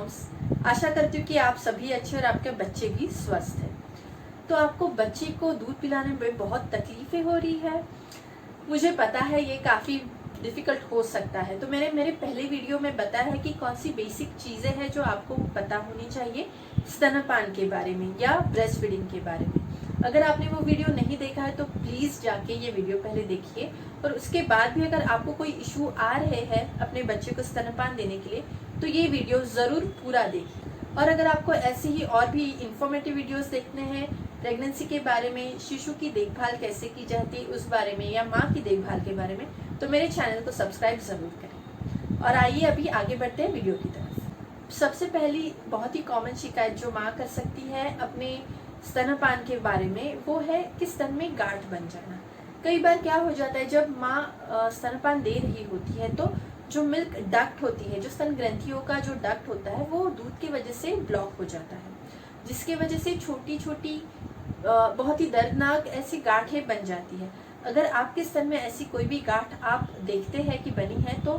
Moms, आशा करती हूँ कि आप सभी अच्छे और आपके बच्चे भी स्वस्थ हैं। तो आपको बच्चे को दूध पिलाने में बहुत तकलीफें हो रही है, मुझे पता है ये काफ़ी डिफ़िकल्ट हो सकता है। तो मैंने मेरे पहले वीडियो में बताया है कि कौन सी बेसिक चीज़ें हैं जो आपको पता होनी चाहिए स्तनपान के बारे में या ब्रेस्ट फीडिंग के बारे में। अगर आपने वो वीडियो नहीं देखा है तो प्लीज़ जाके ये वीडियो पहले देखिए, और उसके बाद भी अगर आपको कोई इशू आ रहे हैं अपने बच्चे को स्तनपान देने के लिए तो ये वीडियो ज़रूर पूरा देखिए। और अगर आपको ऐसे ही और भी इंफॉर्मेटिव वीडियोस देखने हैं प्रेगनेंसी के बारे में, शिशु की देखभाल कैसे की जाती है उस बारे में, या माँ की देखभाल के बारे में, तो मेरे चैनल को सब्सक्राइब ज़रूर करें। और आइए अभी आगे बढ़ते हैं वीडियो की तरफ। सबसे पहली बहुत ही कॉमन शिकायत जो माँ कर सकती है अपने स्तनपान के बारे में वो है कि स्तन में गांठ बन जाना। कई बार क्या हो जाता है, जब माँ स्तनपान दे रही होती है तो जो मिल्क डक्ट होती है, जो स्तन ग्रंथियों का जो डक्ट होता है वो दूध की वजह से ब्लॉक हो जाता है, जिसके वजह से छोटी छोटी बहुत ही दर्दनाक ऐसी गांठें बन जाती है। अगर आपके स्तन में ऐसी कोई भी गांठ आप देखते हैं कि बनी है तो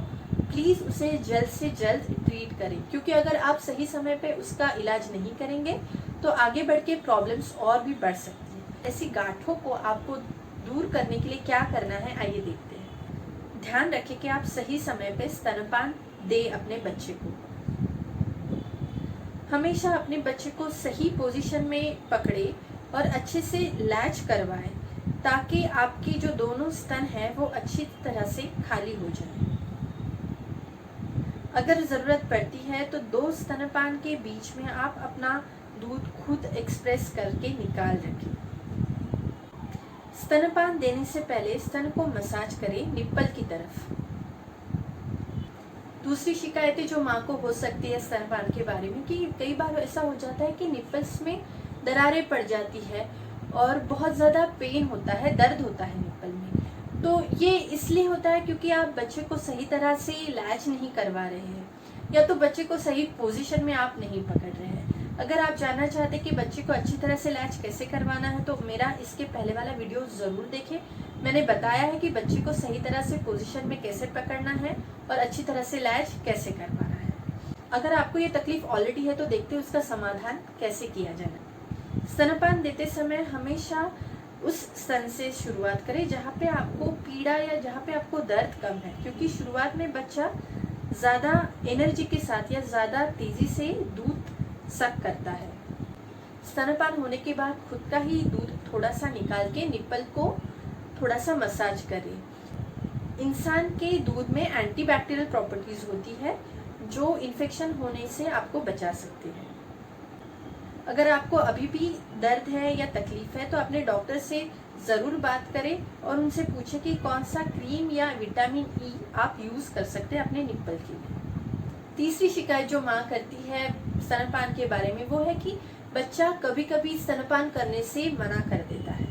प्लीज़ उसे जल्द से जल्द ट्रीट करें, क्योंकि अगर आप सही समय पे उसका इलाज नहीं करेंगे तो आगे बढ़ के प्रॉब्लम्स और भी बढ़ सकती हैं। ऐसी गांठों को आपको दूर करने के लिए क्या करना है, आइए देखते हैं। ध्यान रखें कि आप सही समय पे स्तनपान दें अपने बच्चे को। हमेशा अपने बच्चे को सही पोजीशन में पकड़े और अच्छे से लैच करवाएं, ताकि आपकी जो दोनों स्तन हैं वो अच्छी तरह से खाली हो जाए। अगर ज़रूरत पड़ती है तो 2 स्तनपान के बीच में आप अपना दूध खुद एक्सप्रेस करके निकाल रखें। स्तनपान देने से पहले स्तन को मसाज करें निप्पल की तरफ। दूसरी शिकायतें जो माँ को हो सकती है स्तनपान के बारे में, कि कई बार ऐसा हो जाता है कि निप्पल्स में दरारें पड़ जाती है और बहुत ज़्यादा पेन होता है, दर्द होता है निप्पल में। तो ये इसलिए होता है क्योंकि आप बच्चे को सही तरह से लैच नहीं करवा रहे हैं, या तो बच्चे को सही पोजीशन में आप नहीं पकड़ रहे हैं। अगर आप जानना चाहते हैं कि बच्चे को अच्छी तरह से लैच कैसे करवाना है तो मेरा इसके पहले वाला वीडियो ज़रूर देखें। मैंने बताया है कि बच्चे को सही तरह से पोजीशन में कैसे पकड़ना है और अच्छी तरह से लैच कैसे करवाना है। अगर आपको ये तकलीफ ऑलरेडी है तो देखते हैं उसका समाधान कैसे किया जाए। स्तनपान देते समय हमेशा उस स्तन से शुरुआत करें जहाँ पे आपको पीड़ा या जहाँ पे आपको दर्द कम है, क्योंकि शुरुआत में बच्चा ज़्यादा एनर्जी के साथ या ज़्यादा तेज़ी से दूध सक करता है। स्तनपान होने के बाद खुद का ही दूध थोड़ा सा निकाल के निप्पल को थोड़ा सा मसाज करें। इंसान के दूध में एंटीबैक्टीरियल प्रॉपर्टीज़ होती है जो इन्फेक्शन होने से आपको बचा सकती है। अगर आपको अभी भी दर्द है या तकलीफ है तो अपने डॉक्टर से ज़रूर बात करें और उनसे पूछें कि कौन सा क्रीम या विटामिन ई आप यूज़ कर सकते हैं अपने निप्पल के लिए। तीसरी शिकायत जो माँ करती है स्तनपान के बारे में वो है कि बच्चा कभी कभी स्तनपान करने से मना कर देता है।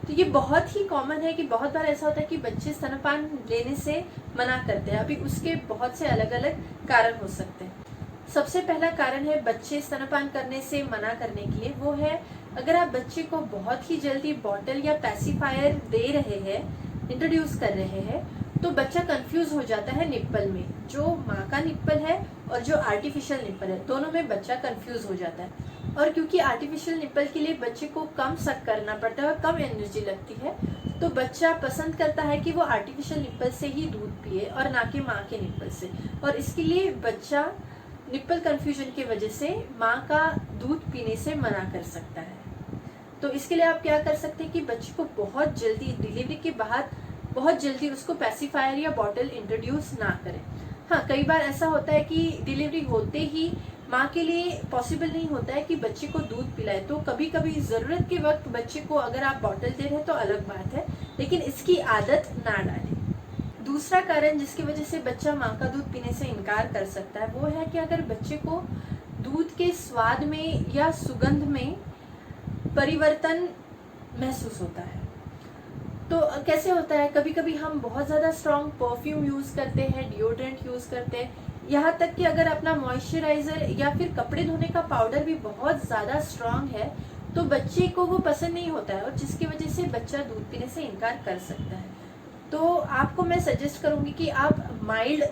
तो ये बहुत ही कॉमन है कि बहुत बार ऐसा होता है कि बच्चे स्तनपान लेने से मना करते हैं। अभी उसके बहुत से अलग अलग कारण हो सकते हैं। सबसे पहला कारण है बच्चे स्तनपान करने से मना करने के लिए, वो है अगर आप बच्चे को बहुत ही जल्दी बॉटल या पैसिफायर दे रहे हैं, इंट्रोड्यूस कर रहे हैं, तो बच्चा कंफ्यूज हो जाता है निप्पल में। जो माँ का निप्पल है और जो आर्टिफिशियल निप्पल है, दोनों में बच्चा कंफ्यूज हो जाता है। और क्योंकि आर्टिफिशियल निप्पल के लिए बच्चे को कम सक करना पड़ता है और कम एनर्जी लगती है, तो बच्चा पसंद करता है कि वो आर्टिफिशियल निप्पल से ही दूध पिए और ना कि माँ के निप्पल से। और इसके लिए बच्चा निप्पल कन्फ्यूजन की वजह से माँ का दूध पीने से मना कर सकता है। तो इसके लिए आप क्या कर सकते हैं कि बच्चे को बहुत जल्दी डिलीवरी के बाद बहुत जल्दी उसको पैसिफायर या बॉटल इंट्रोड्यूस ना करें। हाँ, कई बार ऐसा होता है कि डिलीवरी होते ही माँ के लिए पॉसिबल नहीं होता है कि बच्चे को दूध पिलाए, तो कभी कभी ज़रूरत के वक्त बच्चे को अगर आप बॉटल दे रहे हैं तो अलग बात है, लेकिन इसकी आदत ना डालें। दूसरा कारण जिसकी वजह से बच्चा माँ का दूध पीने से इनकार कर सकता है वो है कि अगर बच्चे को दूध के स्वाद में या सुगंध में परिवर्तन महसूस होता है। तो कैसे होता है, कभी कभी हम बहुत ज़्यादा स्ट्रॉन्ग परफ्यूम यूज़ करते हैं, डिओड्रेंट यूज़ करते हैं, यहाँ तक कि अगर अपना मॉइस्चराइज़र या फिर कपड़े धोने का पाउडर भी बहुत ज़्यादा स्ट्रॉन्ग है तो बच्चे को वो पसंद नहीं होता है, और जिसकी वजह से बच्चा दूध पीने से इनकार कर सकता है। तो आपको मैं सजेस्ट करूँगी कि आप माइल्ड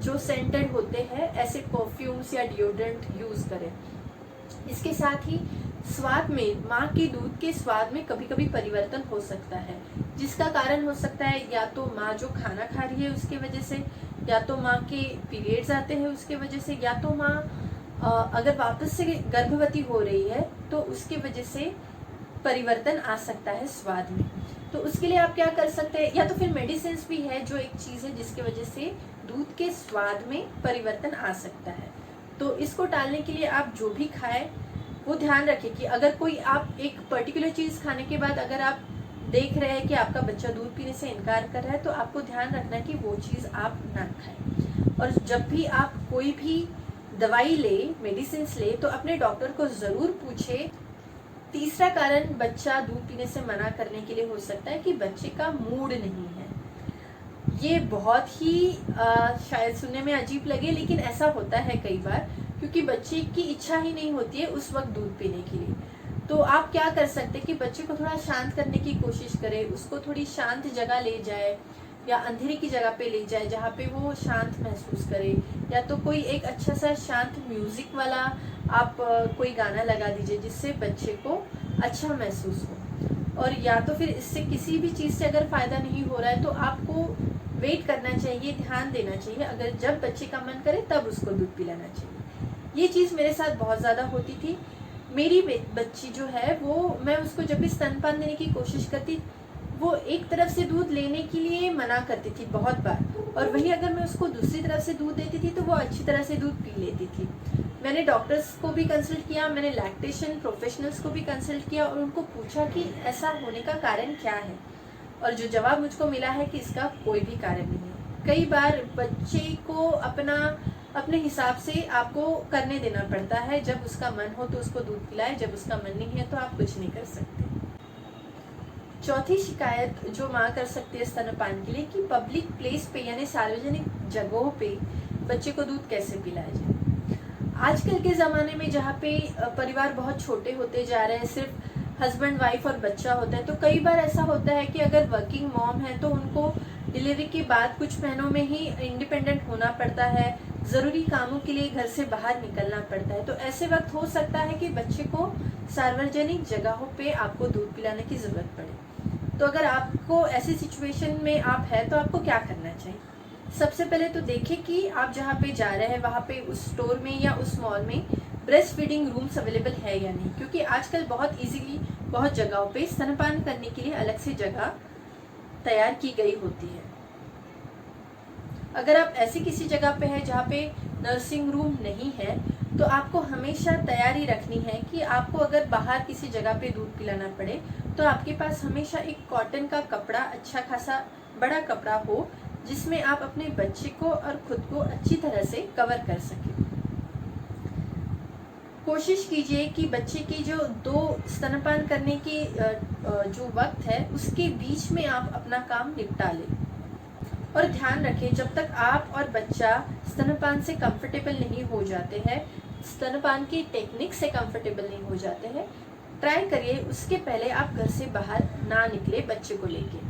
जो सेंटेड होते हैं ऐसे परफ्यूम्स या डिओड्रेंट यूज करें। इसके साथ ही स्वाद में, माँ के दूध के स्वाद में कभी कभी परिवर्तन हो सकता है, जिसका कारण हो सकता है या तो माँ जो खाना खा रही है उसके वजह से, या तो माँ के पीरियड्स आते हैं उसके वजह से, या तो माँ अगर वापस से गर्भवती हो रही है तो उसके वजह से परिवर्तन आ सकता है स्वाद में। तो उसके लिए आप क्या कर सकते हैं, या तो फिर मेडिसिन भी है जो एक चीज़ है जिसकी वजह से दूध के स्वाद में परिवर्तन आ सकता है। तो इसको टालने के लिए आप जो भी खाएं वो ध्यान रखें कि अगर कोई आप एक पर्टिकुलर चीज़ खाने के बाद अगर आप देख रहे हैं कि आपका बच्चा दूध पीने से इनकार कर रहा है तो आपको ध्यान रखना कि वो चीज़ आप ना खाएं। और जब भी आप कोई भी दवाई ले, मेडिसिन ले, तो अपने डॉक्टर को ज़रूर पूछे। तीसरा कारण बच्चा दूध पीने से मना करने के लिए हो सकता है कि बच्चे का मूड नहीं है। ये बहुत ही शायद सुनने में अजीब लगे, लेकिन ऐसा होता है कई बार, क्योंकि बच्चे की इच्छा ही नहीं होती है उस वक्त दूध पीने के लिए। तो आप क्या कर सकते हैं कि बच्चे को थोड़ा शांत करने की कोशिश करें, उसको थोड़ी शांत जगह ले जाए या अंधेरे की जगह पे ले जाए जहाँ पे वो शांत महसूस करे, या तो कोई एक अच्छा सा शांत म्यूजिक वाला आप कोई गाना लगा दीजिए जिससे बच्चे को अच्छा महसूस हो। और या तो फिर इससे किसी भी चीज़ से अगर फ़ायदा नहीं हो रहा है तो आपको वेट करना चाहिए, ध्यान देना चाहिए, अगर जब बच्चे का मन करे तब उसको दूध पिलाना चाहिए। ये चीज़ मेरे साथ बहुत ज़्यादा होती थी। मेरी बच्ची जो है वो, मैं उसको जब भी स्तनपान देने की कोशिश करती, वो एक तरफ से दूध लेने के लिए मना करती थी बहुत बार, और वही अगर मैं उसको दूसरी तरफ से दूध देती थी तो वो अच्छी तरह से दूध पी लेती थी। मैंने डॉक्टर्स को भी कंसल्ट किया, मैंने लैक्टेशन प्रोफेशनल्स को भी कंसल्ट किया और उनको पूछा कि ऐसा होने का कारण क्या है, और जो जवाब मुझको मिला है कि इसका कोई भी कारण नहीं है। कई बार बच्चे को अपने हिसाब से आपको करने देना पड़ता है, जब उसका मन हो तो उसको दूध पिलाए, जब उसका मन नहीं है तो आप कुछ नहीं कर सकते। चौथी शिकायत जो माँ कर सकती है स्तनपान के लिए कि पब्लिक प्लेस पे यानी सार्वजनिक जगहों पे बच्चे को दूध कैसे पिलाया जाए। आजकल के ज़माने में जहाँ पे परिवार बहुत छोटे होते जा रहे हैं, सिर्फ हस्बैंड वाइफ और बच्चा होता है, तो कई बार ऐसा होता है कि अगर वर्किंग मॉम है तो उनको डिलीवरी के बाद कुछ महीनों में ही इंडिपेंडेंट होना पड़ता है, ज़रूरी कामों के लिए घर से बाहर निकलना पड़ता है। तो ऐसे वक्त हो सकता है कि बच्चे को सार्वजनिक जगहों पे आपको दूध पिलाने की ज़रूरत पड़े। तो अगर आपको ऐसी सिचुएशन में आप है तो आपको क्या करना चाहिए। सबसे पहले तो देखें कि आप जहाँ पे जा रहे हैं वहाँ पे उस स्टोर में या उस मॉल में ब्रेस्ट फीडिंग रूम्स अवेलेबल है या नहीं, क्योंकि आजकल बहुत इजीली बहुत जगहों पे स्तनपान करने के लिए अलग से जगह तैयार की गई होती है। अगर आप ऐसी किसी जगह पे है जहाँ पे नर्सिंग रूम नहीं है तो आपको हमेशा तैयारी रखनी है कि आपको अगर बाहर किसी जगह पे दूध पिलाना पड़े तो आपके पास हमेशा एक कॉटन का कपड़ा, अच्छा खासा बड़ा कपड़ा हो जिसमें आप अपने बच्चे को और खुद को अच्छी तरह से कवर कर सकें। कोशिश कीजिए कि बच्चे की जो 2 स्तनपान करने की जो वक्त है उसके बीच में आप अपना काम निपटा लें। और ध्यान रखें, जब तक आप और बच्चा स्तनपान से कंफर्टेबल नहीं हो जाते हैं, स्तनपान की टेक्निक से कंफर्टेबल नहीं हो जाते हैं, ट्राई करिए उसके पहले आप घर से बाहर ना निकले बच्चे को लेके।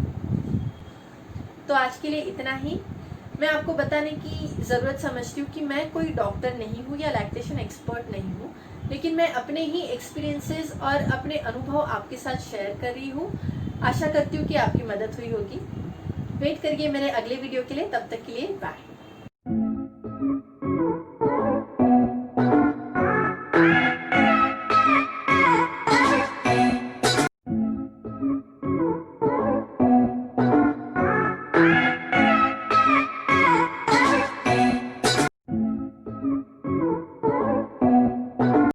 तो आज के लिए इतना ही। मैं आपको बताने की ज़रूरत समझती हूँ कि मैं कोई डॉक्टर नहीं हूँ या लैक्टेशन एक्सपर्ट नहीं हूँ, लेकिन मैं अपने ही एक्सपीरियंसेस और अपने अनुभव आपके साथ शेयर कर रही हूँ। आशा करती हूँ कि आपकी मदद हुई होगी। वेट करिए मेरे अगले वीडियो के लिए, तब तक के लिए बाय।